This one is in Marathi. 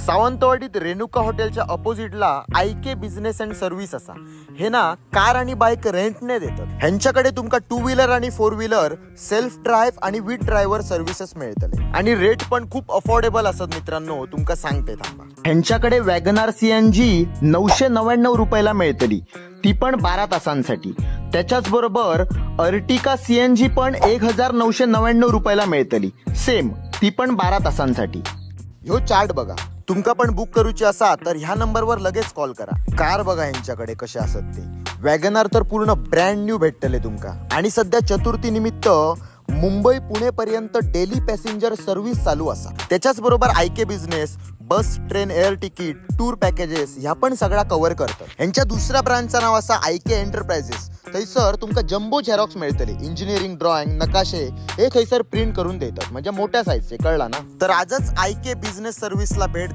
सावंतवाडीत रेणुका हॉटेलच्या अपोजिटला आयके बिझनेस अँड सर्व्हिस असा. हे ना कार आणि बाईक रेंटने देतात. ह्यांच्याकडे तुमका 2 व्हीलर आणि 4 व्हीलर सेल्फ ड्राईव्ह आणि विथ ड्रायव्हर सर्व्हिसेस मिळतले आणि रेट पण खूप अफोर्डेबल असत मित्रांनो. तुमका सांगते थांबा. ह्यांच्याकडे वॅगनार CNG 999 रुपयाला मिळतली, ती पण 12 तासांसाठी. त्याच्याच बरोबर अर्टिका CNG पण 1999 रुपयाला मिळतली, सेम, ती पण 12 तासांसाठी. ह्यो चार्ट बघा. तुमका पण बुक करूची असा तर ह्या नंबरवर लगेच कॉल करा. कार बघा ह्यांच्याकडे कसे असत ते. वॅगनार तर पूर्ण ब्रँड न्यू भेटतले तुमका. आणि सध्या चतुर्थी निमित्त मुंबई पुणे पर्यंत डेली पॅसेंजर सर्व्हिस चालू असा. त्याच्याच बरोबर आयके business bus, train, air ticket, tour packages ह्या पण सगळा कव्हर करतात. यांच्या दुसऱ्या ब्रांचचं नाव असा आयके एंटरप्राइजेस. थैसर तुमका जम्बो झेरॉक्स मिळतले. इंजिनिअरिंग ड्रॉइंग, नकाशे हे थैसर प्रिंट करून देतात, म्हणजे मोठ्या साईजचे, कळला ना. तर आजच आयके बिझनेस सर्व्हिसला भेट